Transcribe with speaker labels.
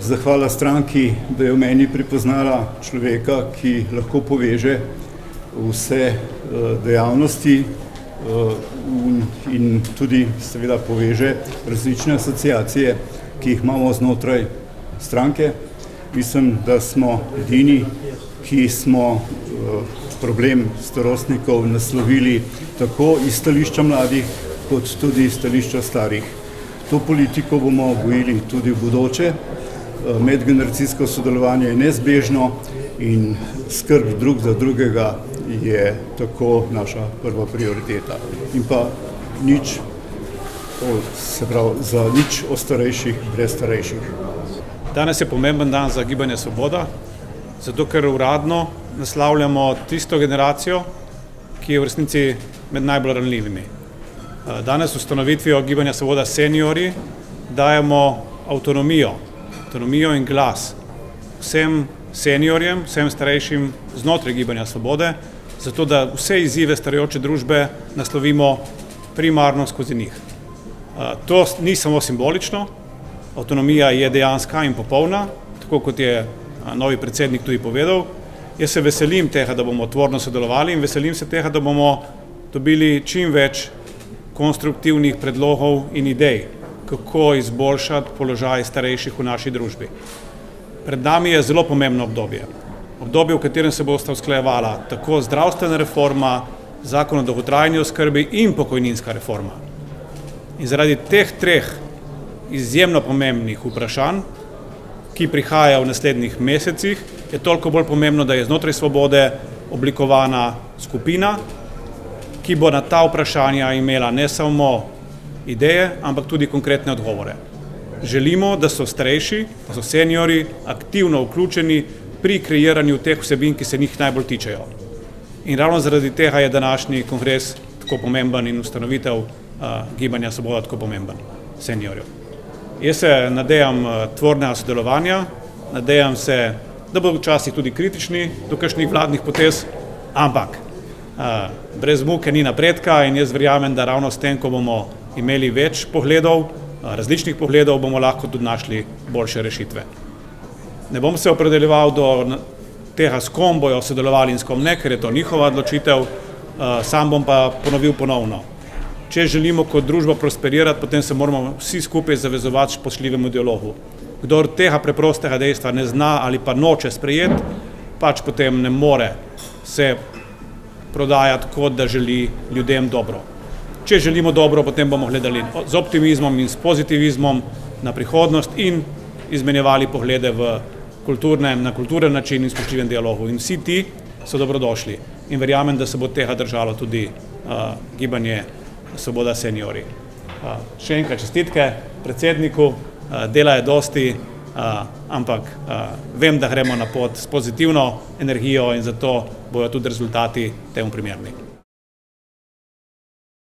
Speaker 1: zahvala stranki, da je v meni prepoznala človeka, ki lahko poveže vse dejavnosti in tudi seveda poveže različne asociacije, ki jih imamo znotraj stranke. Mislim, da smo edini, ki smo problem starostnikov naslovili tako iz stališča mladih, kot tudi iz stališča starih. To politiko bomo gojili tudi v bodoče. Medgeneracijsko sodelovanje je neizbežno in skrb drug za drugega je tako naša prva prioriteta. In pa nič o starejših brez starejših.
Speaker 2: Danes je pomemben dan za Gibanje Svoboda, zato ker uradno naslavljamo tisto generacijo, ki je v resnici med najbolj ranljivimi. Danes ustanovitvijo Gibanja Svoboda seniorji dajemo avtonomijo in glas vsem seniorjem, vsem starejšim znotraj Gibanja Svobode, zato da vse izzive starajoče družbe naslovimo primarno skozi njih. To ni samo simbolično, avtonomija je dejanska in popolna, tako kot je novi predsednik tudi povedal. Jaz se veselim tega, da bomo tvorno sodelovali in veselim se tega, da bomo dobili čim več konstruktivnih predlogov in idej, kako izboljšati položaj starejših v naši družbi. Pred nami je zelo pomembno obdobje, v katerem se bosta usklajevala tako zdravstvena reforma, zakon o dolgotrajni oskrbi in pokojninska reforma. In zaradi teh treh izjemno pomembnih vprašanj, ki prihajajo v naslednjih mesecih, je toliko bolj pomembno, da je znotraj Svobode oblikovana skupina, ki bo na ta vprašanja imela ne samo ideje, ampak tudi konkretne odgovore. Želimo, da so starejši, da so seniorji aktivno vključeni pri kreiranju teh vsebin, ki se njih najbolj tičejo. In ravno zaradi tega je današnji kongres tako pomemben in ustanovitev Gibanja Svoboda tako pomemben seniorjev. Jaz se nadejam tvornega sodelovanja, nadejam se, da bodo včasih tudi kritični do kakšnih vladnih potez, ampak brez muke ni napredka in jaz verjamem, da ravno s tem, ko bomo imeli več pogledov, različnih pogledov, bomo lahko tudi našli boljše rešitve. Ne bom se opredeljeval do tega, s kom bojo sodelovali in s kom ne, ker je to njihova odločitev, sam bom pa ponovil ponovno. Če želimo kot družba prosperirati, potem se moramo vsi skupaj zavezovati k spoštljivemu dialogu. Kdor tega preprostega dejstva ne zna ali pa noče sprejeti, pač potem ne more se prodajati, kot da želi ljudem dobro. Če želimo dobro, potem bomo gledali z optimizmom in s pozitivizmom na prihodnost in izmenjevali poglede na kulturen način in spoštljivem dialogu. In vsi ti so dobrodošli. In verjamem, da se bo tega držalo tudi Gibanje Svoboda seniorji. Še enkrat čestitke predsedniku, dela je dosti, ampak vem, da gremo na pot s pozitivno energijo in zato bojo tudi rezultati temu primerni.